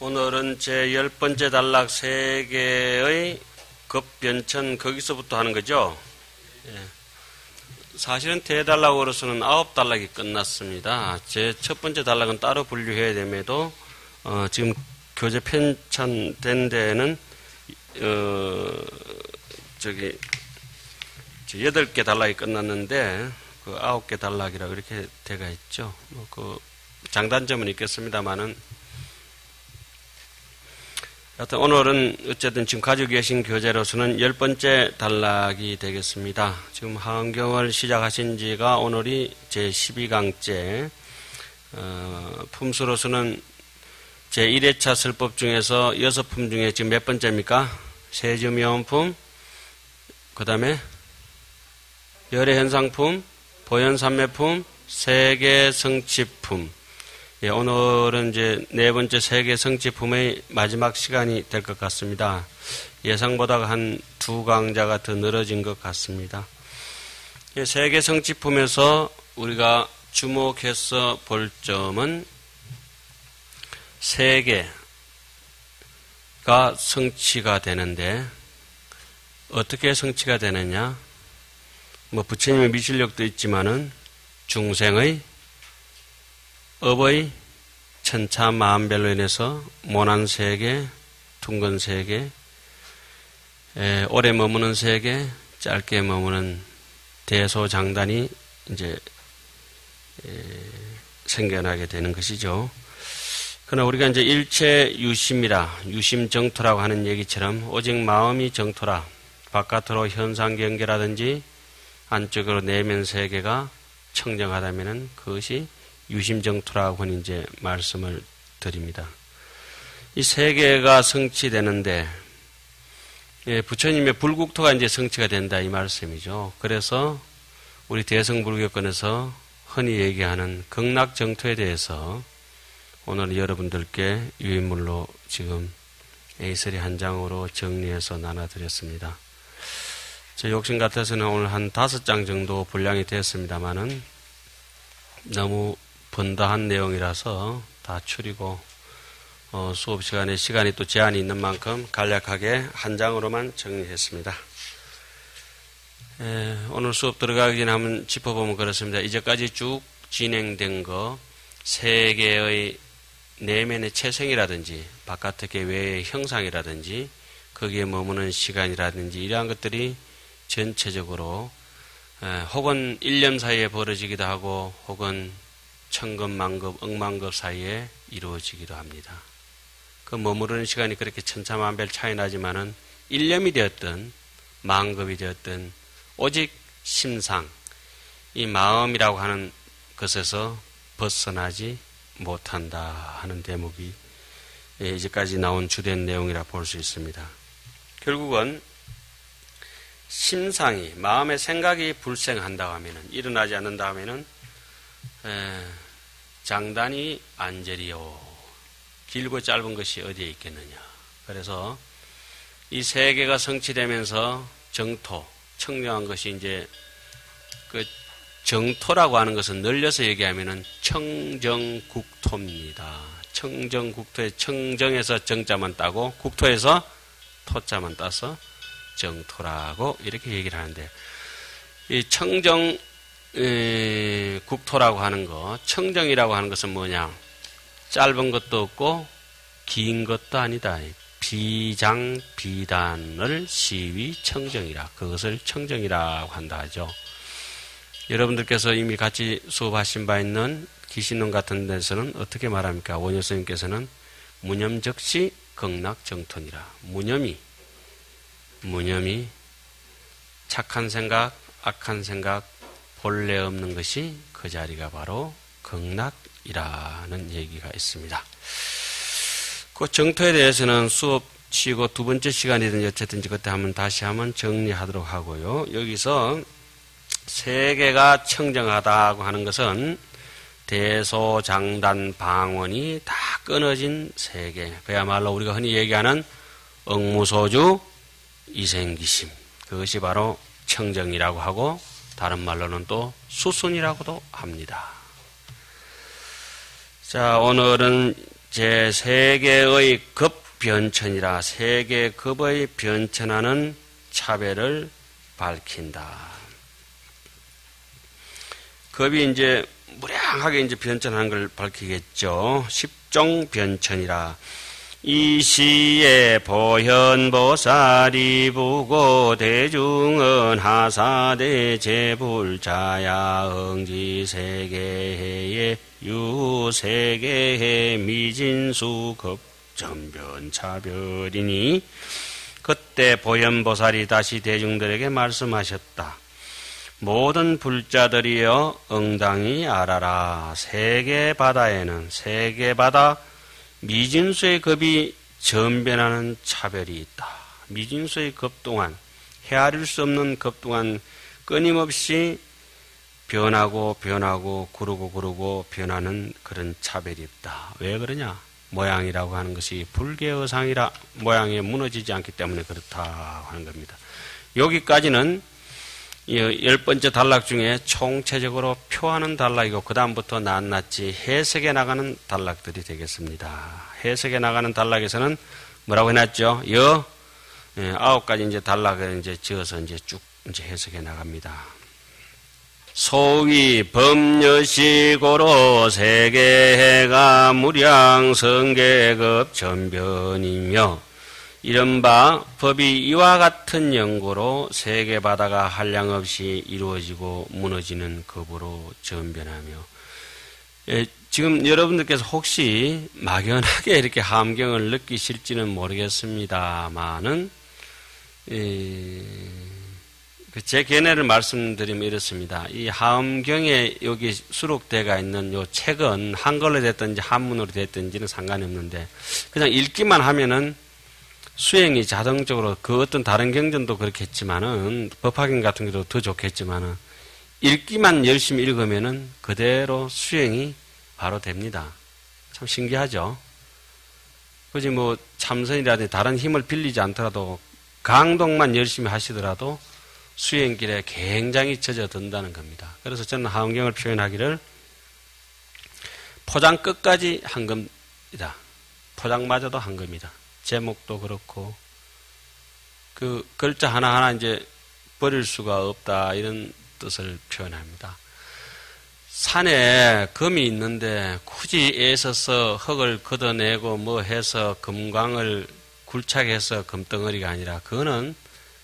오늘은 제 10번째 단락 세계의 급변천 거기서부터 하는 거죠. 예. 사실은 대단락으로서는 9단락이 끝났습니다. 제 첫 번째 단락은 따로 분류해야 됨에도 지금 교재 편찬된 데에는 8개 단락이 끝났는데 그 9개 단락이라 그렇게 돼가 있죠. 그 장단점은 있겠습니다만은 하여튼 오늘은 어쨌든 지금 가지고 계신 교재로서는 10번째 단락이 되겠습니다. 지금 하은경을 시작하신 지가 오늘이 제 12강째, 품수로서는 제 1회차 설법 중에서 6품 중에 지금 몇 번째입니까? 세주미원품, 그 다음에 열애현상품, 보현삼매품, 세계성취품. 예, 오늘은 이제 네 번째 세계 성취품의 마지막 시간이 될 것 같습니다. 예상보다 한 2강자가 더 늘어진 것 같습니다. 예, 세계 성취품에서 우리가 주목해서 볼 점은 세계가 성취가 되는데 어떻게 성취가 되느냐? 부처님의 미실력도 있지만은 중생의 업의 천차만별로 인해서 모난세계, 둥근세계, 오래 머무는 세계, 짧게 머무는 대소장단이 이제 생겨나게 되는 것이죠. 그러나 우리가 이제 일체 유심이라, 유심정토라고 하는 얘기처럼 오직 마음이 정토라, 바깥으로 현상경계라든지 안쪽으로 내면 세계가 청정하다면은 그것이 유심정토라고 이제 말씀을 드립니다. 이 세계가 성취되는데, 부처님의 불국토가 이제 성취가 된다 이 말씀이죠. 그래서 우리 대성불교권에서 흔히 얘기하는 극락정토에 대해서 오늘 여러분들께 유인물로 지금 A3 한 장으로 정리해서 나눠드렸습니다. 제 욕심 같아서는 오늘 한 5장 정도 분량이 되었습니다만은 너무 번다한 내용이라서 다 추리고 수업 시간에 시간이 또 제한이 있는 만큼 간략하게 한 장으로만 정리했습니다. 오늘 수업 들어가기 전에 한번 짚어보면 그렇습니다. 이제까지 쭉 진행된 거 세계의 내면의 체성이라든지 바깥의 외의 형상이라든지 거기에 머무는 시간이라든지 이러한 것들이 전체적으로 혹은 1년 사이에 벌어지기도 하고 혹은 천급, 만급, 억만급 사이에 이루어지기도 합니다. 그 머무르는 시간이 그렇게 천차만별 차이 나지만은 1년이 되었든 만급이 되었든 오직 심상, 이 마음이라고 하는 것에서 벗어나지 못한다 하는 대목이 이제까지 나온 주된 내용이라 볼 수 있습니다. 결국은 심상이, 마음의 생각이 불생한다고 하면은, 일어나지 않는다 하면은 장단이 안절이요. 길고 짧은 것이 어디에 있겠느냐. 그래서 이 세계가 성취되면서 정토, 청정한 것이 이제 그 정토라고 하는 것은 늘려서 얘기하면은 청정국토입니다. 청정국토에 청정에서 정자만 따고 국토에서 토자만 따서 정토라고 이렇게 얘기를 하는데, 이 청정 국토라고 하는 것, 청정이라고 하는 것은 뭐냐? 짧은 것도 없고 긴 것도 아니다. 비장비단을 시위 청정이라, 그것을 청정이라고 한다 하죠. 여러분들께서 이미 같이 수업하신 바 있는 기신론 같은 데서는 어떻게 말합니까? 원효 스님께서는 무념적시 극락정토니라. 무념이 착한 생각, 악한 생각, 본래 없는 것이 그 자리가 바로 극락이라는 얘기가 있습니다. 그 정토에 대해서는 수업 치고 두 번째 시간이든지 어쨌든지 그때 한번 다시 한번 정리하도록 하고요. 여기서 세계가 청정하다고 하는 것은 대소장단 방언이 다 끊어진 세계, 그야말로 우리가 흔히 얘기하는 억무소주 이생기심, 그것이 바로 청정이라고 하고 다른 말로는 또 수순이라고도 합니다. 자, 오늘은 제3계의 급변천이라 세 개의 급의 변천하는 차별을 밝힌다. 급이 이제 무량하게 이제 변천하는 걸 밝히겠죠. 십종 변천이라. 이 시에 보현보살이 부고 대중은 하사대 제불자야 응지세계해 유세계해 미진수 급전변차별이니 그때 보현보살이 다시 대중들에게 말씀하셨다. 모든 불자들이여 응당히 알아라. 세계 바다에는 세계 바다 미진수의 급이 전변하는 차별이 있다. 미진수의 급 동안 헤아릴 수 없는 급 동안 끊임없이 변하고 구르고 변하는 그런 차별이 있다. 왜 그러냐? 모양이라고 하는 것이 불계의상이라 모양이 무너지지 않기 때문에 그렇다 하는 겁니다. 여기까지는 10번째 단락 중에 총체적으로 표하는 단락이고 그 다음부터 낱낱이 해석해 나가는 단락들이 되겠습니다. 해석해 나가는 단락에서는 뭐라고 해놨죠? 9가지 이제 단락을 이제 지어서 이제 쭉 이제 해석해 나갑니다. 소위 법녀시고로 세계해가 무량 성계급 전변이며 이른바 법이 이와 같은 연고로 세계 바다가 한량없이 이루어지고 무너지는 급으로 전변하며 지금 여러분들께서 혹시 막연하게 이렇게 함경을 느끼실지는 모르겠습니다만은 제 견해를 말씀드리면 이렇습니다. 이 함경에 여기 수록되어 있는 요 책은 한글로 됐든지 한문으로 됐든지는 상관이 없는데 그냥 읽기만 하면은 수행이 자동적으로 그 어떤 다른 경전도 그렇겠지만은 법화경 같은 경우도 더 좋겠지만은 읽기만 열심히 읽으면은 그대로 수행이 바로 됩니다. 참 신기하죠? 그지 뭐 참선이라든지 다른 힘을 빌리지 않더라도 강동만 열심히 하시더라도 수행길에 굉장히 젖어든다는 겁니다. 그래서 저는 하은경을 표현하기를 포장 끝까지 한 겁니다. 포장마저도 한 겁니다. 제목도 그렇고 그 글자 하나하나 이제 버릴 수가 없다 이런 뜻을 표현합니다. 산에 금이 있는데 굳이 애써서 흙을 걷어내고 뭐 해서 금광을 굴착해서 금덩어리가 아니라 그거는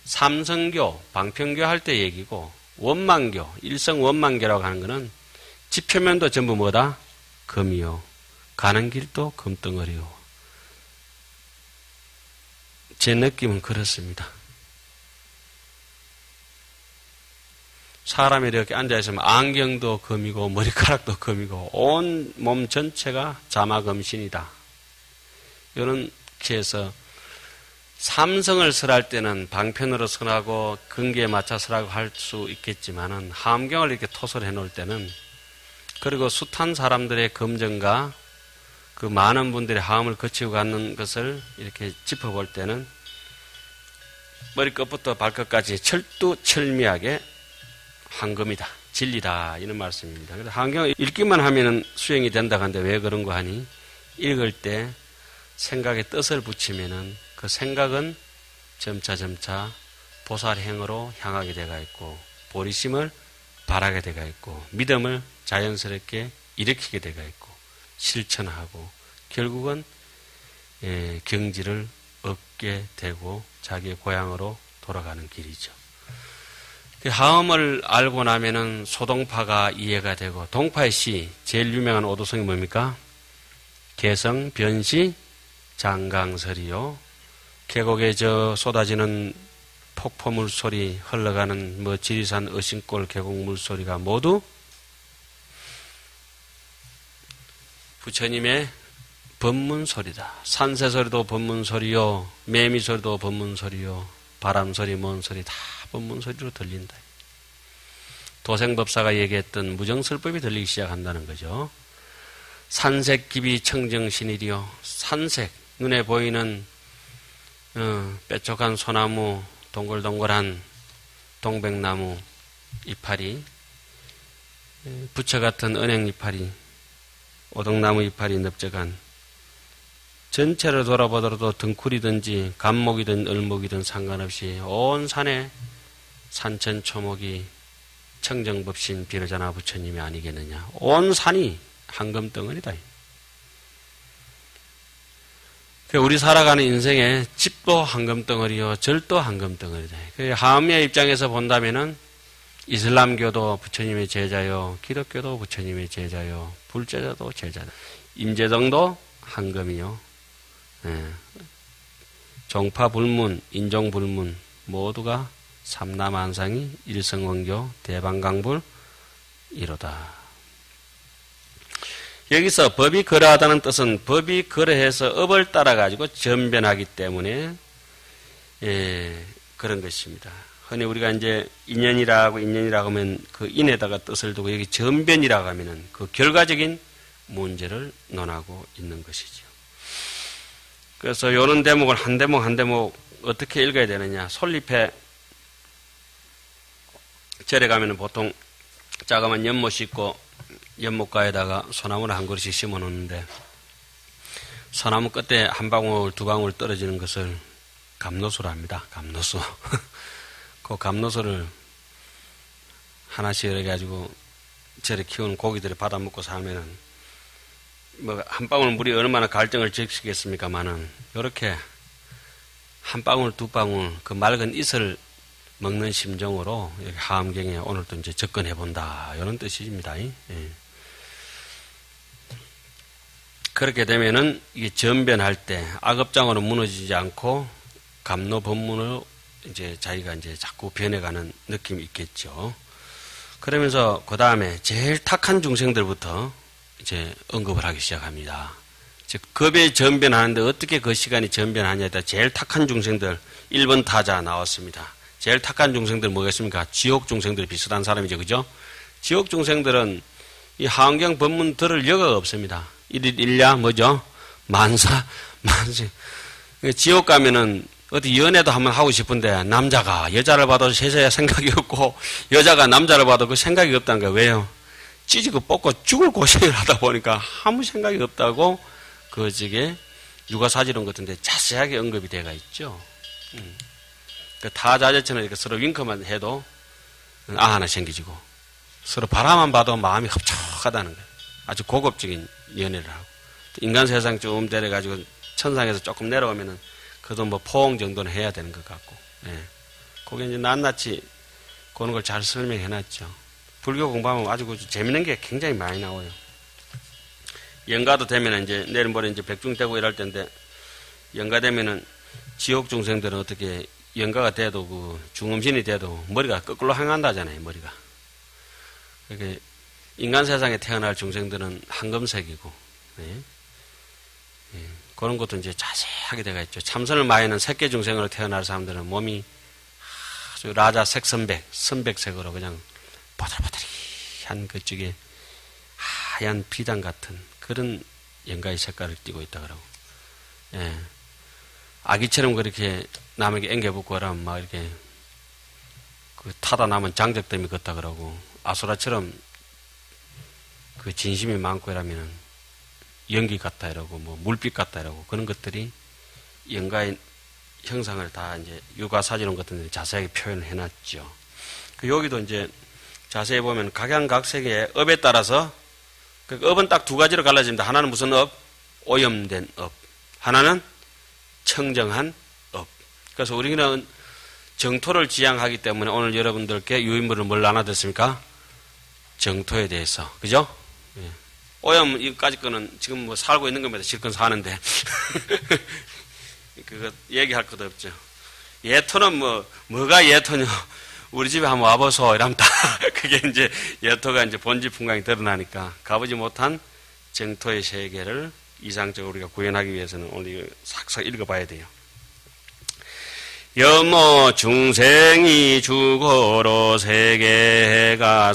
삼성교, 방편교 할 때 얘기고 원만교, 일성원만교라고 하는 거는 지표면도 전부 뭐다? 금이요. 가는 길도 금덩어리요. 제 느낌은 그렇습니다. 사람이 이렇게 앉아있으면 안경도 금이고 머리카락도 금이고 온 몸 전체가 자마금신이다. 이렇게 해서 삼성을 설할 때는 방편으로 설하고 근기에 맞춰 설하고 할 수 있겠지만은 함경을 이렇게 토설해 놓을 때는 그리고 숱한 사람들의 검증과 그 많은 분들의 하음을 거치고 가는 것을 이렇게 짚어볼 때는 머리끝부터 발끝까지 철두철미하게 한금이다. 진리다. 이런 말씀입니다. 그래서 한경을 읽기만 하면은 수행이 된다고 하는데 왜 그런 거 하니? 읽을 때 생각에 뜻을 붙이면은 그 생각은 점차 보살행으로 향하게 되가 있고 보리심을 바라게 되가 있고 믿음을 자연스럽게 일으키게 되가 있고 실천하고 결국은 경지를 얻게 되고 자기의 고향으로 돌아가는 길이죠. 그 하음을 알고 나면은 소동파가 이해가 되고 동파의 시 제일 유명한 오도성이 뭡니까? 개성, 변시, 장강설이요. 계곡에 쏟아지는 폭포물 소리, 흘러가는 지리산 어신골 계곡 물소리가 모두 부처님의 법문소리다. 산새소리도 법문소리요, 매미소리도 법문소리요, 바람소리, 뭔소리 다 법문소리로 들린다. 도생법사가 얘기했던 무정설법이 들리기 시작한다는 거죠. 산색기비 청정신일이요. 산색, 눈에 보이는 뾰족한 소나무, 동글동글한 동백나무 이파리, 부처 같은 은행 이파리, 오동나무 이파리 넓적한 전체를 돌아보더라도 등쿨이든지 감목이든 을목이든 상관없이 온 산에 산천초목이 청정법신 비로자나 부처님이 아니겠느냐. 온 산이 황금덩어리다. 우리 살아가는 인생의 집도 황금덩어리요, 절도 황금덩어리다. 하암의 입장에서 본다면은 이슬람교도 부처님의 제자요, 기독교도 부처님의 제자요, 불제자도 제자다. 임재정도 황금이요. 종파불문, 인종불문 모두가 삼남한상이 일성원교 대방강불 이로다. 여기서 법이 그러하다는 뜻은 법이 그러해서 업을 따라가지고 전변하기 때문에 그런 것입니다. 흔히 우리가 이제 인연이라고 하면 그 인에다가 뜻을 두고 여기 전변이라고 하면은 그 결과적인 문제를 논하고 있는 것이죠. 그래서 요런 대목을 한 대목 어떻게 읽어야 되느냐. 솔잎에 절에 가면은 보통 자그마한 연못 있고 연못가에다가 소나무를 한 그릇씩 심어 놓는데 소나무 끝에 한 방울 두 방울 떨어지는 것을 감노수라 합니다. 감노수. 그 감노수를 하나씩 이래가지고 절에 키우는 고기들이 받아 먹고 살면은 뭐 한 방울 물이 얼마나 갈증을 적시겠습니까마는 요렇게 한 방울 두 방울 그 맑은 이슬 먹는 심정으로 이렇게 하암경에 오늘도 이제 접근해 본다 이런 뜻입니다. 예. 그렇게 되면은 이게 전변할 때 악업장으로 무너지지 않고 감노법문으로 이제 자기가 이제 자꾸 변해가는 느낌이 있겠죠. 그러면서 그 다음에 제일 탁한 중생들부터 이제 언급을 하기 시작합니다. 즉 급에 전변하는데 어떻게 그 시간이 전변하냐에 따라 제일 탁한 중생들 1번 타자 나왔습니다. 제일 탁한 중생들 뭐겠습니까? 지옥 중생들 비슷한 사람이죠. 그죠? 지옥 중생들은 이 하암경 법문 들을 여가가 없습니다. 일일일야 뭐죠? 만사. 지옥 가면은 어디 연애도 한번 하고 싶은데 남자가 여자를 봐도 세상에 생각이 없고 여자가 남자를 봐도 그 생각이 없다는 거예요. 왜요? 찢고 뽑고 죽을 고생을 하다 보니까 아무 생각이 없다고 그 저게 육아사지론 같은데 자세하게 언급이 되어 있죠. 그 타자제처럼 이렇게 서로 윙크만 해도 하나 생기지고 서로 바라만 봐도 마음이 흡족하다는 거예요. 아주 고급적인 연애를 하고 인간 세상 좀 데려가지고 천상에서 조금 내려오면은 그도 뭐 포옹 정도는 해야 되는 것 같고, 예. 그게 이제 낱낱이 그런 걸 잘 설명해놨죠. 불교 공부하면 아주 재밌는 게 굉장히 많이 나와요. 연가도 되면 이제 내일 모레 이제 백중되고 이럴 텐데 연가 되면은 지옥 중생들은 어떻게 연가가 돼도 그 중음신이 돼도 머리가 거꾸로 향한다잖아요. 머리가. 그렇게 인간 세상에 태어날 중생들은 황금색이고, 예. 예. 그런 것도 이제 자세하게 되어 있죠. 참선을 많이 하는 색계 중생으로 태어날 사람들은 몸이 아주 라자 색선백, 선백색으로 그냥 보들보들한 그쪽에 하얀 비단 같은 그런 연가의 색깔을 띠고 있다 그러고, 예. 아기처럼 그렇게 남에게 앵겨붙고 하면 막 이렇게 그 타다 남은 장적댐이 걷다 그러고, 아수라처럼 그 진심이 많고 이러면은 연기 같다 이러고 뭐 물빛 같다 이러고 그런 것들이 연가의 형상을 다 이제 육아사지론 같은 데 자세하게 표현을 해놨죠. 여기도 이제 자세히 보면 각양각색의 업에 따라서 그 업은 딱 두 가지로 갈라집니다. 하나는 무슨 업? 오염된 업. 하나는 청정한 업. 그래서 우리는 정토를 지향하기 때문에 오늘 여러분들께 유인물을 뭘 나눠드렸습니까? 정토에 대해서. 그죠? 예. 오염, 이까지 거는 지금 뭐 살고 있는 겁니다. 실컷 사는데. 그거 얘기할 것도 없죠. 예토는 뭐가 예토냐. 우리 집에 한번 와보소. 이러면 다, 그게 이제 예토가 이제 본질 풍광이 드러나니까 가보지 못한 정토의 세계를 이상적으로 우리가 구현하기 위해서는 오늘 싹싹 읽어봐야 돼요. 여모 중생이 주거로 세계가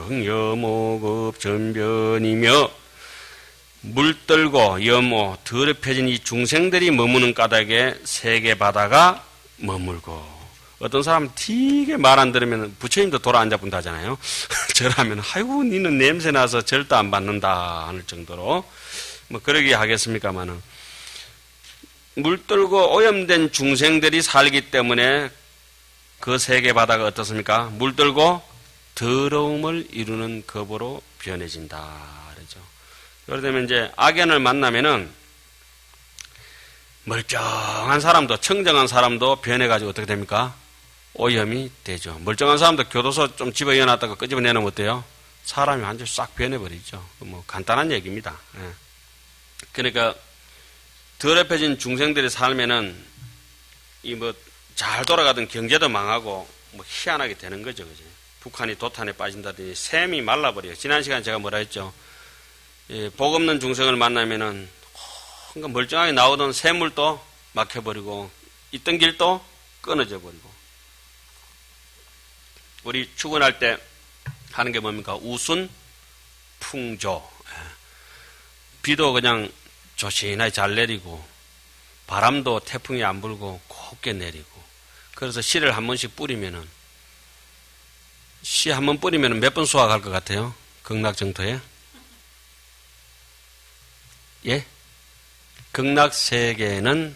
성여모급 전변이며 물들고 여모 더럽혀진 이 중생들이 머무는 까닭에 세계 바다가 머물고, 어떤 사람은 되게 말 안 들으면 부처님도 돌아 앉아본다잖아요. 절하면 아이고 니는 냄새 나서 절도 안 받는다 하는 정도로 뭐 그러게 하겠습니까마는 물들고 오염된 중생들이 살기 때문에 그 세계 바다가 어떻습니까? 물들고 더러움을 이루는 겁으로 변해진다. 그러죠. 그러면 이제 악연을 만나면은 멀쩡한 사람도, 청정한 사람도 변해가지고 어떻게 됩니까? 오염이 되죠. 멀쩡한 사람도 교도소 좀 집어넣어놨다가 끄집어내놓으면 어때요? 사람이 완전히 싹 변해버리죠. 뭐 간단한 얘기입니다. 예. 그러니까 더럽혀진 중생들이 살면은 이 뭐 잘 돌아가던 경제도 망하고 뭐 희한하게 되는 거죠. 그죠? 북한이 도탄에 빠진다더니 샘이 말라버려요. 지난 시간에 제가 뭐라 했죠? 예, 복 없는 중생을 만나면은 그러니까 멀쩡하게 나오던 샘물도 막혀버리고 있던 길도 끊어져 버리고. 우리 출근할 때 하는 게 뭡니까? 우순 풍조. 비도 그냥 조신하게 잘 내리고 바람도 태풍이 안 불고 곱게 내리고. 그래서 씨를 한 번씩 뿌리면은 씨 한 번 뿌리면은 몇 번 수확할 것 같아요? 극락정토에? 예? 극락세계는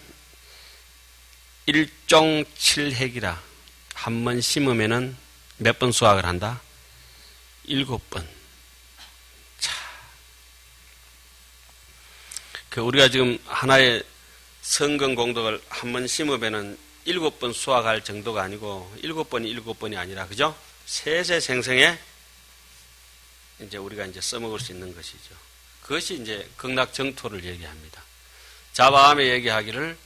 1종7핵이라 한 번 심으면은 몇 번 수확을 한다? 7번. 자. 우리가 지금 하나의 성근 공덕을 한 번 심으면은 7번 수확할 정도가 아니고 7번이 아니라, 그죠? 세세생생에 이제 우리가 이제 써먹을 수 있는 것이죠. 그것이 이제 극락정토를 얘기합니다. 자바함에 얘기하기를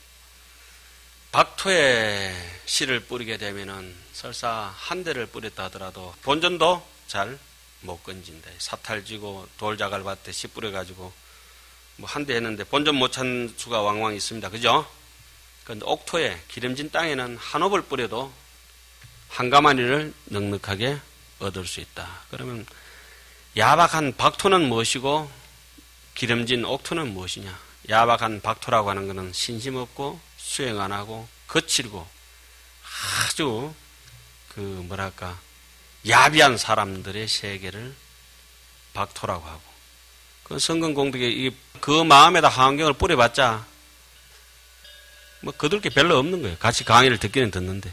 박토에 씨를 뿌리게 되면은 설사 한 대를 뿌렸다 하더라도 본전도 잘 못 건진다. 사탈지고 돌자갈 밭에 씨 뿌려가지고 뭐 한 대 했는데 본전 못 찾는 수가 왕왕 있습니다. 그죠? 그런데 옥토에 기름진 땅에는 한 옵을 뿌려도 한 가마니를 넉넉하게 얻을 수 있다. 그러면 야박한 박토는 무엇이고 기름진 옥토는 무엇이냐? 야박한 박토라고 하는 것은 신심 없고 수행 안 하고 거칠고 아주 야비한 사람들의 세계를 박토라고 하고, 그 성근공덕에 그 마음에다 환경을 뿌려봤자 뭐 거둘 게 별로 없는 거예요. 같이 강의를 듣기는 듣는데,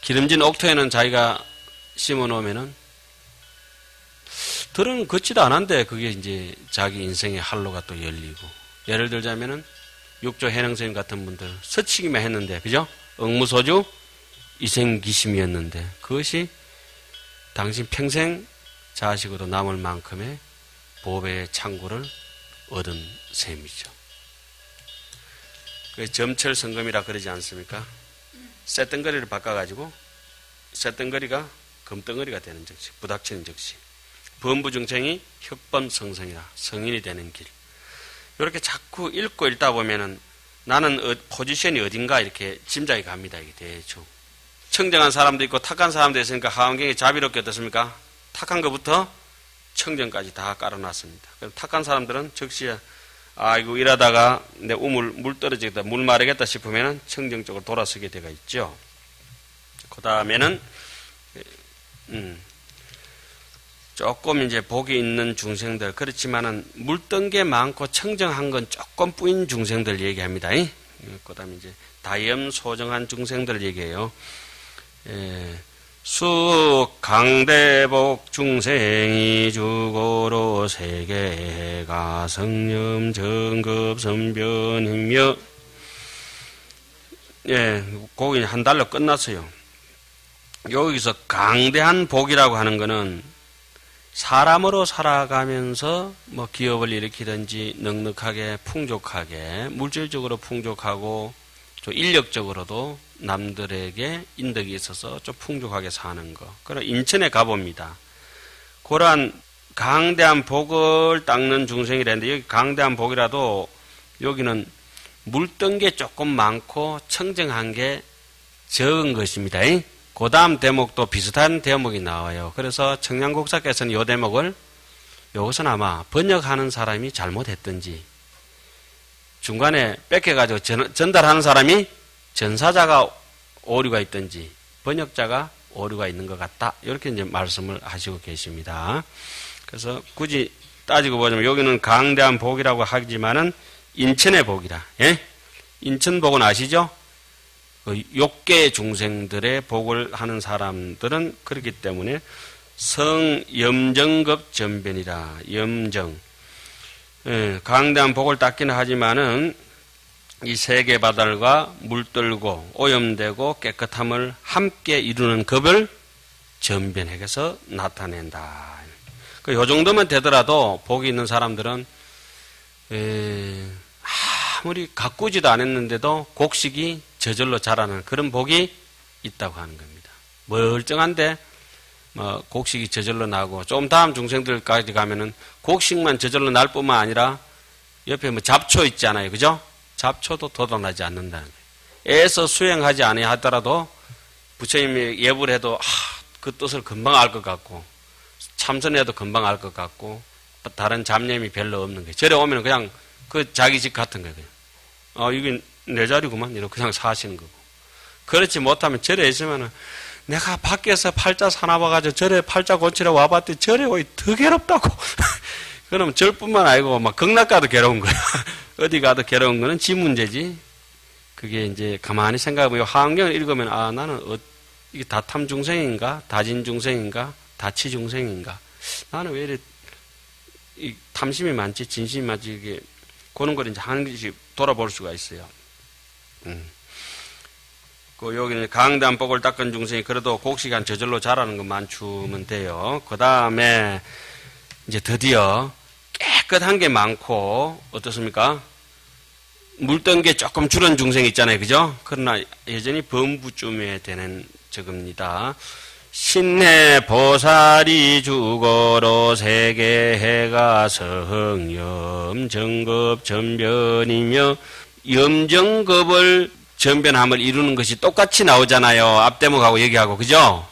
기름진 옥토에는 자기가 심어 놓으면은 들은 걷지도 않았는데 그게 이제 자기 인생의 활로가 또 열리고, 예를 들자면은 육조 해능스님 같은 분들 서치기만 했는데, 그죠? 억무소주 이생기심이었는데 그것이 당신 평생 자식으로 남을 만큼의 보배의 창구를 얻은 셈이죠. 그 점철 성금이라 그러지 않습니까? 쇳덩거리를 바꿔가지고 쇳덩거리가 금덩어리가 되는 즉시, 부닥치는 즉시 범부중생이 혁범성성이라 성인이 되는 길. 이렇게 자꾸 읽다 보면은 나는 포지션이 어딘가 이렇게 짐작이 갑니다. 이게 대충. 청정한 사람도 있고 탁한 사람도 있으니까 하원경이 자비롭게 어떻습니까? 탁한 것부터 청정까지 다 깔아놨습니다. 그럼 탁한 사람들은 즉시 아이고 일하다가 내 물 떨어지겠다, 물 마르겠다 싶으면은 청정 쪽으로 돌아서게 되어 있죠. 그 다음에는 조금 이제 복이 있는 중생들, 그렇지만은 물든 게 많고 청정한 건 조금 뿌인 중생들 얘기합니다. 그 다음에 이제 다염 소정한 중생들 얘기해요. 수강대복 중생이 주고로 세계가 성념 정급선변이며, 거기 한 달로 끝났어요. 여기서 강대한 복이라고 하는 거는 사람으로 살아가면서 뭐 기업을 일으키든지 넉넉하게 풍족하게, 물질적으로 풍족하고 좀 인력적으로도 남들에게 인덕이 있어서 좀 풍족하게 사는 거. 그럼 인천에 가봅니다. 그러한 강대한 복을 닦는 중생이라는데, 여기 강대한 복이라도 여기는 물든 게 조금 많고 청정한 게 적은 것입니다. 그 다음 대목도 비슷한 대목이 나와요. 그래서 청량국사께서는 이 대목을 여기서는 아마 번역하는 사람이 잘못했든지 중간에 뺏겨가지고 전달하는 사람이 전사자가 오류가 있든지 번역자가 오류가 있는 것 같다. 이렇게 이제 말씀을 하시고 계십니다. 그래서 굳이 따지고 보자면 여기는 강대한 복이라고 하지만은 인천의 복이다. 예? 인천복은 아시죠? 그 욕계 중생들의 복을 하는 사람들은 그렇기 때문에 성염정급 전변이라. 염정. 강대한 복을 닦기는 하지만은 이 세계 바다가 물들고 오염되고 깨끗함을 함께 이루는 급을 전변해서 나타낸다. 요 정도면 되더라도 복이 있는 사람들은 아무리 가꾸지도 않았는데도 곡식이 저절로 자라는 그런 복이 있다고 하는 겁니다. 멀쩡한데 곡식이 저절로 나고 좀 다음 중생들까지 가면은 곡식만 저절로 날 뿐만 아니라 옆에 잡초 있잖아요. 그죠? 잡초도 돋아나지 않는다는 거예요. 애서 수행하지 않아야 하더라도 부처님이 예불 해도 그 뜻을 금방 알 것 같고 참선해도 금방 알 것 같고 다른 잡념이 별로 없는 거예요. 절에 오면 그냥 그 자기 집 같은 거예요. 이게 내 자리구만 이러고 그냥 사시는 거고. 그렇지 못하면 절에 있으면은 내가 밖에서 팔자 사나봐가지고 절에 팔자 고치러 와봤더니 절에 오이 더 괴롭다고. 그러면 절뿐만 아니고 막 극락 가도 괴로운 거야. 어디 가도 괴로운 거는 지 문제지. 그게 이제 가만히 생각해보면 하안경을 읽으면 나는 이게 다탐 중생인가? 다진 중생인가? 다치 중생인가? 나는 왜 이래 이 탐심이 많지? 진심이 많지? 이게 그런 걸 이제 한 개씩 돌아볼 수가 있어요. 여기는 강대한 복을 닦은 중생이 그래도 곡식한 저절로 자라는 것만 주면 돼요. 그 다음에 이제 드디어 깨끗한 게 많고 어떻습니까? 물던 게 조금 줄은 중생이 있잖아요. 그죠? 그러나 여전히 범부쯤에 되는 적입니다. 신내 보살이 주거로 세계해가 성염 정급 전변이며 염정급을 전변함을 이루는 것이 똑같이 나오잖아요. 앞대목하고 여기하고. 그죠?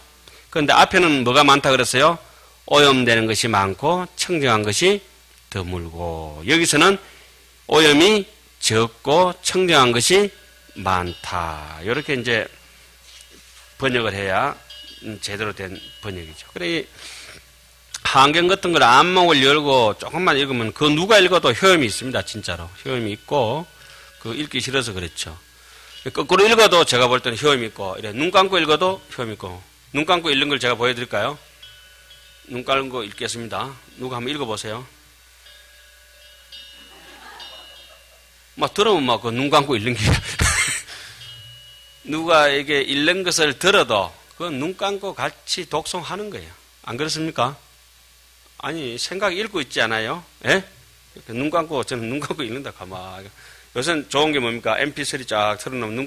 그런데 앞에는 뭐가 많다 그랬어요? 오염되는 것이 많고 청정한 것이 드물고 여기서는 오염이 적고 청정한 것이 많다. 이렇게 이제 번역을 해야 제대로 된 번역이죠. 그래, 한경 같은 걸 안목을 열고 조금만 읽으면 그 누가 읽어도 효험이 있습니다. 진짜로. 효험이 있고, 그 읽기 싫어서 그렇죠. 거꾸로 읽어도 제가 볼 때는 효험이 있고, 이래 눈 감고 읽어도 효험이 있고, 눈 감고 읽는 걸 제가 보여드릴까요? 눈 감고 읽겠습니다. 누가 한번 읽어보세요. 막 들으면 막 그 눈 감고 읽는 게 누가 이게 읽는 것을 들어도 그 눈 감고 같이 독송하는 거예요. 안 그렇습니까? 아니 생각 읽고 있지 않아요? 예? 눈 감고 저는 눈 감고 읽는다 가만. 요새는 좋은 게 뭡니까? MP3 쫙 틀어놓으면 눈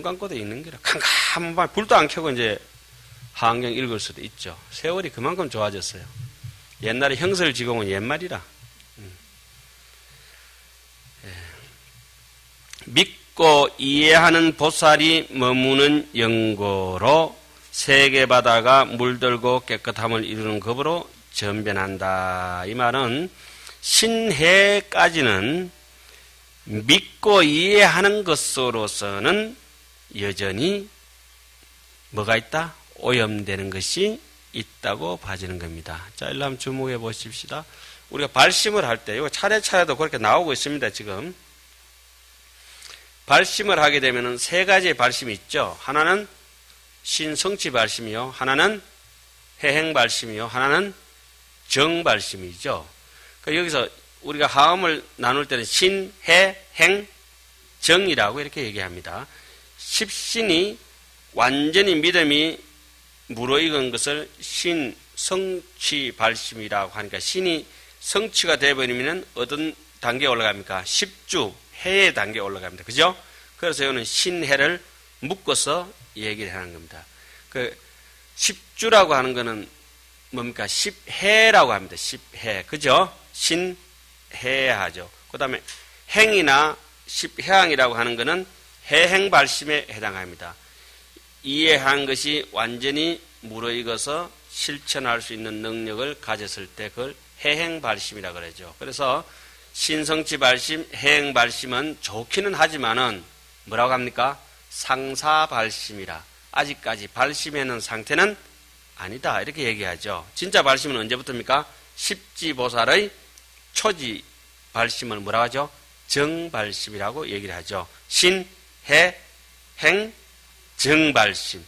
감고도 읽는 거라. 캄캄한 불도 안 켜고 이제 한경 읽을 수도 있죠. 세월이 그만큼 좋아졌어요. 옛날에 형설지공은 옛말이라. 믿고 이해하는 보살이 머무는 영고로 세계바다가 물들고 깨끗함을 이루는 급으로 전변한다. 이 말은 신해까지는 믿고 이해하는 것으로서는 여전히 뭐가 있다? 오염되는 것이 있다고 봐지는 겁니다. 자, 일로 한번 주목해 보십시다. 우리가 발심을 할 때, 이거 차례차례도 그렇게 나오고 있습니다, 지금. 발심을 하게 되면은 세 가지의 발심이 있죠. 하나는 신성치 발심이요. 하나는 해행 발심이요. 하나는 정 발심이죠. 그러니까 여기서 우리가 하음을 나눌 때는 신, 해, 행, 정이라고 이렇게 얘기합니다. 십신이 완전히 믿음이 무르익은 것을 신, 성취 발심이라고 하니까 신이 성취가 되어버리면 어떤 단계에 올라갑니까? 십주, 해의 단계에 올라갑니다. 그죠? 그래서 이거는 신해를 묶어서 얘기를 하는 겁니다. 그 십주라고 하는 거는 뭡니까? 십해라고 합니다. 십해. 그죠? 신해하죠. 그 다음에 행이나 십해항이라고 하는 거는 해행발심에 해당합니다. 이해한 것이 완전히 무르익어서 실천할 수 있는 능력을 가졌을 때 그걸 해행발심이라고 그러죠. 그래서 신성치 발심, 해행 발심은 좋기는 하지만은 뭐라고 합니까? 상사 발심이라. 아직까지 발심해놓은 상태는 아니다. 이렇게 얘기하죠. 진짜 발심은 언제부터입니까? 십지보살의 초지 발심을 뭐라고 하죠? 정발심이라고 얘기를 하죠. 신, 해, 행, 정발심.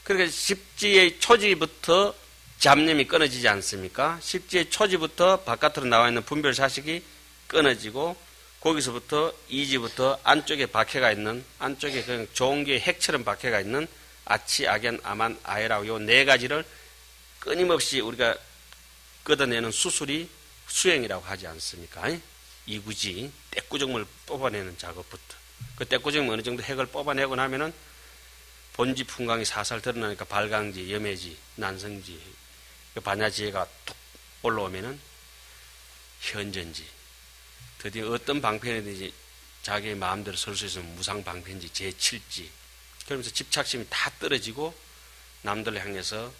그러니까 십지의 초지부터 잡념이 끊어지지 않습니까? 십지의 초지부터 바깥으로 나와 있는 분별사식이 끊어지고 거기서부터 이지부터 안쪽에 박해가 있는, 안쪽에 그냥 좋은 게 핵처럼 박해가 있는 아치, 악연, 아만, 아해라고 요 네 가지를 끊임없이 우리가 걷어내는 수술이 수행이라고 하지 않습니까? 이구지, 떼꾸정물 뽑아내는 작업부터. 그 떼꾸정물 어느 정도 핵을 뽑아내고 나면은 본지 풍광이 살살 드러나니까 발광지, 염해지, 난성지, 그 반야지혜가 툭 올라오면은 현전지. 드디어 어떤 방편이든지 자기의 마음대로 설 수 있으면 무상방편지, 제7지. 그러면서 집착심이 다 떨어지고 남들을 향해서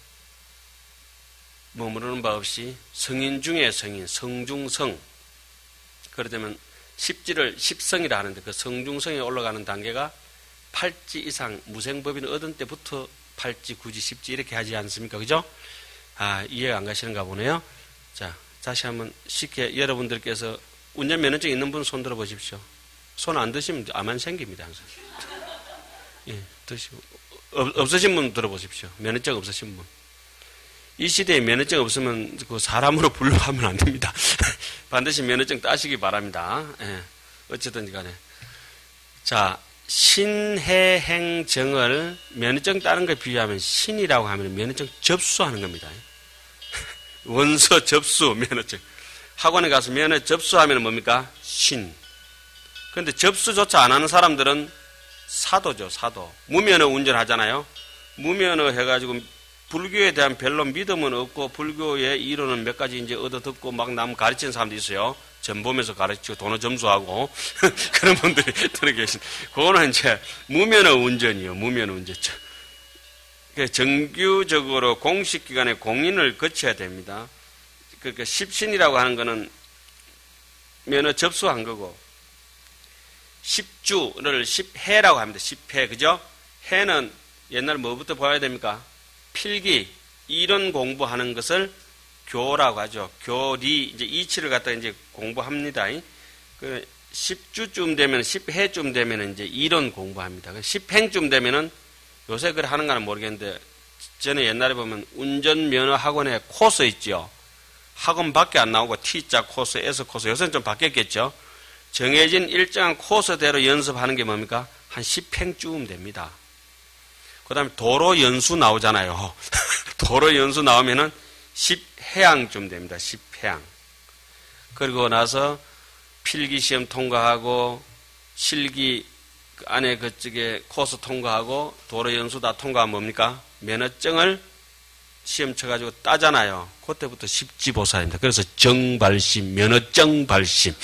머무르는 바 없이 성인 중에 성인, 성중성. 그러다면 십지를 십성이라 하는데 그 성중성에 올라가는 단계가 8지 이상 무생법인 얻은 때부터 8지, 9지, 10지 이렇게 하지 않습니까? 그죠? 이해가 안 가시는가 보네요. 자, 다시 한번 쉽게 여러분들께서 운전면허증 있는 분 손 들어 보십시오. 손 안 드시면 암만 생깁니다, 항상. 예, 드시고. 없으신 분 들어보십시오. 면허증 없으신 분. 이 시대에 면허증 없으면 그 사람으로 분류하면 안 됩니다. 반드시 면허증 따시기 바랍니다. 예, 어쨌든 간에. 자, 신해행정을 면허증 따는 걸 비유하면 신이라고 하면 면허증 접수하는 겁니다. 원서 접수 면허증. 학원에 가서 면허 접수하면 뭡니까? 신. 그런데 접수조차 안 하는 사람들은 사도죠, 사도. 무면허 운전하잖아요. 무면허 해가지고 불교에 대한 별로 믿음은 없고 불교의 이론은 몇 가지 이제 얻어 듣고 막 남 가르치는 사람도 있어요. 전범에서 가르치고 돈을 점수하고 그런 분들이 들어 계신. 그거는 이제 무면허 운전이요, 무면허 운전죠. 정규적으로 공식 기관에 공인을 거쳐야 됩니다. 그러니까 십신이라고 하는 거는 면허 접수한 거고, 십주를 십해라고 합니다. 십해, 그죠? 해는 옛날 뭐부터 봐야 됩니까? 필기, 이론 공부하는 것을 교라고 하죠. 교리, 이제 이치를 갖다 이제 공부합니다. 그 10주쯤 되면, 10해쯤 되면 이제 이론 공부합니다. 10행쯤 되면은 요새 그걸 하는가는 모르겠는데, 전에 옛날에 보면 운전면허 학원에 코스 있죠. 학원 밖에 안 나오고 T자 코스, S 코스, 요새는 좀 바뀌었겠죠. 정해진 일정한 코스대로 연습하는 게 뭡니까? 한 10행쯤 됩니다. 그 다음에 도로 연수 나오잖아요. 도로 연수 나오면은 10해양쯤 됩니다. 10해양. 그리고 나서 필기시험 통과하고 실기 안에 그쪽에 코스 통과하고 도로 연수 다 통과하면 뭡니까? 면허증을 시험 쳐가지고 따잖아요. 그때부터 십지보살입니다. 그래서 정발심, 면허증 발심.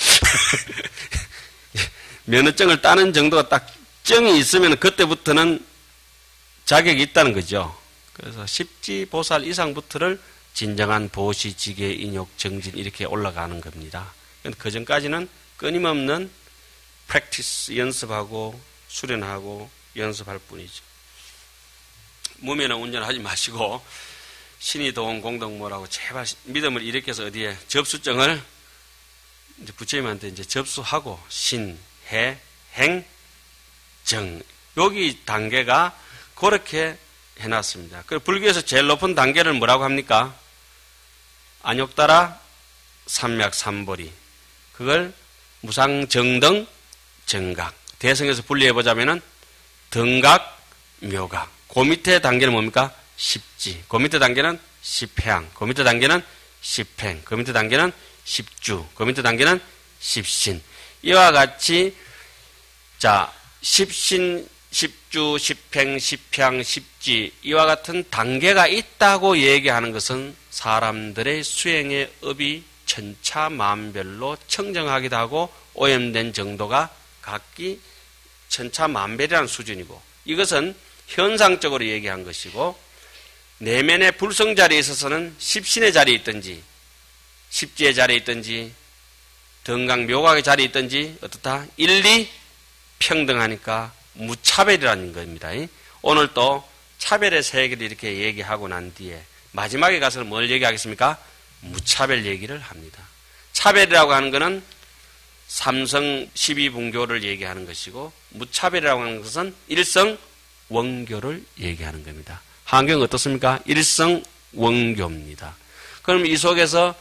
면허증을 따는 정도가 딱 정이 있으면 그때부터는 자격이 있다는 거죠. 그래서 십지보살 이상부터를 진정한 보시, 지계, 인욕, 정진 이렇게 올라가는 겁니다. 그 전까지는 끊임없는 프랙티스 연습하고 수련하고 연습할 뿐이죠. 무면허 운전하지 마시고 신이 도운 공덕모라고 제발 믿음을 일으켜서 어디에 접수증을 이제 부처님한테 이제 접수하고 신, 해, 행, 정. 여기 단계가 그렇게 해놨습니다. 그 불교에서 제일 높은 단계를 뭐라고 합니까? 안욕따라 삼맥 삼보리. 그걸 무상정등 정각. 대성에서 분리해보자면은 등각, 묘각. 그 밑에 단계는 뭡니까? 십지. 그 밑에 단계는 십해양. 그 밑에 단계는 십행. 그 밑에 단계는 십주. 그 밑에 단계는 십신. 이와 같이, 자, 십신, 십주, 십행, 십향, 십지. 이와 같은 단계가 있다고 얘기하는 것은 사람들의 수행의 업이 천차만별로 청정하기도 하고 오염된 정도가 각기 천차만별이라는 수준이고, 이것은 현상적으로 얘기한 것이고, 내면의 불성 자리에 있어서는 십신의 자리에 있든지 십지의 자리에 있든지 등각 묘각의 자리에 있든지 어떻다? 일리 평등하니까 무차별이라는 겁니다. 오늘 또 차별의 세계를 이렇게 얘기하고 난 뒤에 마지막에 가서 뭘 얘기하겠습니까? 무차별 얘기를 합니다. 차별이라고 하는 것은 삼성 12분교를 얘기하는 것이고 무차별이라고 하는 것은 일성원교를 얘기하는 겁니다. 한경은 어떻습니까? 일성원교입니다. 그럼 이 속에서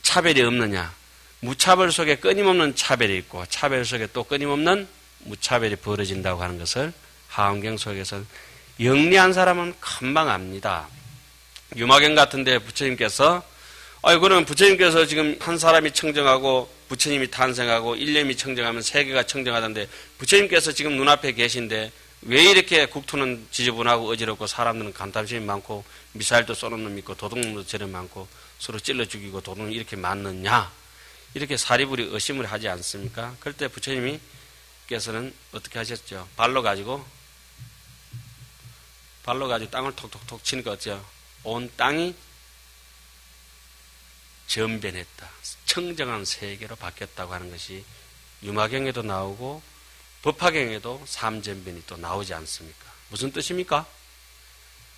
차별이 없느냐? 무차별 속에 끊임없는 차별이 있고 차별 속에 또 끊임없는 무차별이 벌어진다고 하는 것을 하원경 속에서 영리한 사람은 금방 압니다. 유마경 같은데 부처님께서 그러면 부처님께서 지금 한 사람이 청정하고 부처님이 탄생하고 일념이 청정하면 세계가 청정하던데 부처님께서 지금 눈앞에 계신데 왜 이렇게 국토는 지저분하고 어지럽고 사람들은 간탐심이 많고 미사일도 쏘는 놈 있고 도둑놈도 저래 많고 서로 찔러 죽이고 도둑놈 이렇게 많느냐 이렇게 사리부리 의심을 하지 않습니까? 그럴 때 부처님께서는 어떻게 하셨죠? 발로 가지고 땅을 톡톡톡 치니까 어쩌죠? 온 땅이 전변했다. 청정한 세계로 바뀌었다고 하는 것이 유마경에도 나오고 법화경에도 삼전변이 또 나오지 않습니까? 무슨 뜻입니까?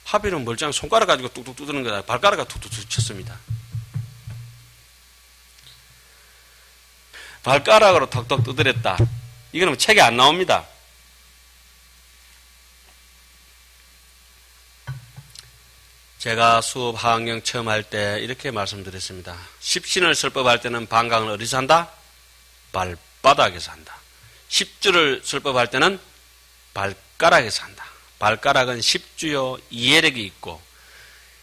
하필은 멀쩡한 손가락 가지고 뚝뚝 두드는 거다. 발가락가 툭툭 쳤습니다. 발가락으로 턱턱 두드렸다. 이거는 책에 안 나옵니다. 제가 수업 하학경 처음 할 때 이렇게 말씀드렸습니다. 십신을 설법할 때는 방광을 어디서 한다? 발바닥에서 한다. 십주를 설법할 때는 발가락에서 한다. 발가락은 십주요 이해력이 있고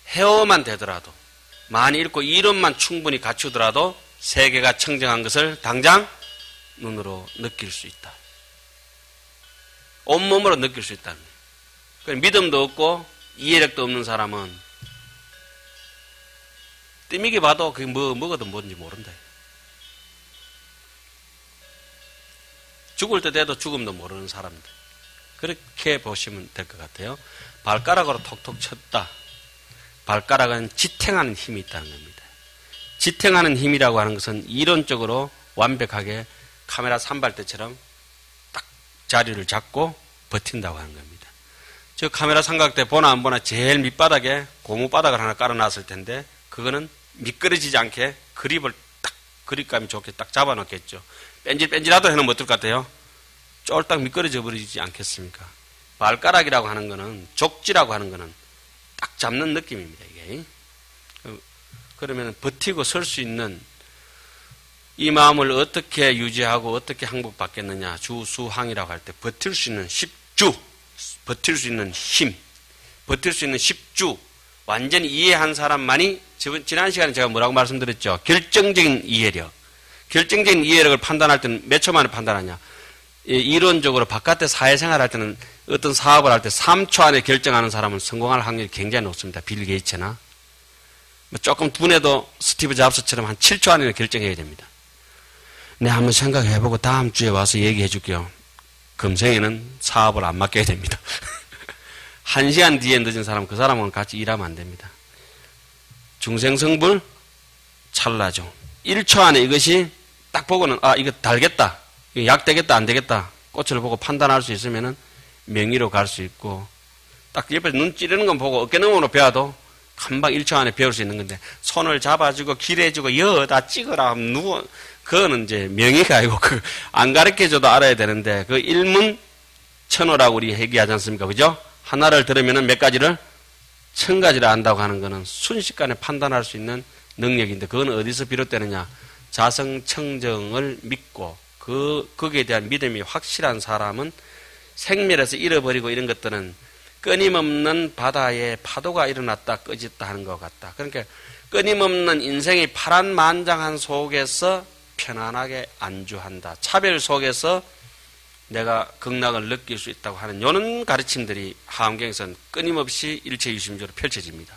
헤어만 되더라도 많이 읽고 이론만 충분히 갖추더라도 세계가 청정한 것을 당장 눈으로 느낄 수 있다. 온몸으로 느낄 수 있다. 믿음도 없고 이해력도 없는 사람은 띠미기 봐도 그게 뭐거든 뭔지 모른다. 죽을 때 돼도 죽음도 모르는 사람들. 그렇게 보시면 될 것 같아요. 발가락으로 톡톡 쳤다. 발가락은 지탱하는 힘이 있다는 겁니다. 지탱하는 힘이라고 하는 것은 이론적으로 완벽하게 카메라 산발대처럼 딱 자리를 잡고 버틴다고 하는 겁니다. 저 카메라 삼각대 보나 안 보나 제일 밑바닥에 고무바닥을 하나 깔아놨을 텐데 그거는 미끄러지지 않게 그립을 딱 그립감이 좋게 딱 잡아놓겠죠. 뺀질뺀질하도 해놓으면 어떨 것 같아요? 쫄딱 미끄러져 버리지 않겠습니까? 발가락이라고 하는 거는 족지라고 하는 거는 딱 잡는 느낌입니다. 이게 그러면 버티고 설 수 있는 이 마음을 어떻게 유지하고 어떻게 항복받겠느냐? 주수항이라고 할 때 버틸 수 있는 십주, 버틸 수 있는 힘, 버틸 수 있는 십주 완전히 이해한 사람만이 지난 시간에 제가 뭐라고 말씀드렸죠? 결정적인 이해력. 결정적인 이해력을 판단할 때는 몇 초 만에 판단하냐? 이론적으로 바깥에 사회생활 할 때는 어떤 사업을 할 때 3초 안에 결정하는 사람은 성공할 확률이 굉장히 높습니다. 빌 게이츠나. 조금 둔해도 스티브 잡스처럼 한 7초 안에 결정해야 됩니다. 네, 한번 생각해보고 다음 주에 와서 얘기해 줄게요. 금생에는 사업을 안 맡겨야 됩니다. 1시간 뒤에 늦은 사람, 그 사람은 같이 일하면 안 됩니다. 중생성불 찰나죠. 1초 안에 이것이 딱 보고는 이거 달겠다. 이거 약 되겠다 안 되겠다. 꽃을 보고 판단할 수 있으면은 명의로 갈 수 있고 딱 옆에서 눈 찌르는 건 보고 어깨너머로 배워도 금방 1초 안에 배울 수 있는 건데 손을 잡아주고 길해주고 여다 찍으라 누워 그거는 이제 명의가 아니고 안 가르쳐줘도 알아야 되는데 그 일문천호라고 우리 얘기하지 않습니까? 그죠? 하나를 들으면은 몇 가지를 1000가지를 안다고 하는 거는 순식간에 판단할 수 있는 능력인데 그건 어디서 비롯되느냐? 자성청정을 믿고 거기에 대한 믿음이 확실한 사람은 생멸에서 잃어버리고 이런 것들은 끊임없는 바다에 파도가 일어났다 꺼졌다 하는 것 같다. 그러니까 끊임없는 인생의 파란만장한 속에서 편안하게 안주한다. 차별 속에서 내가 극락을 느낄 수 있다고 하는 이런 가르침들이 하원경에서는 끊임없이 일체유심적으로 펼쳐집니다.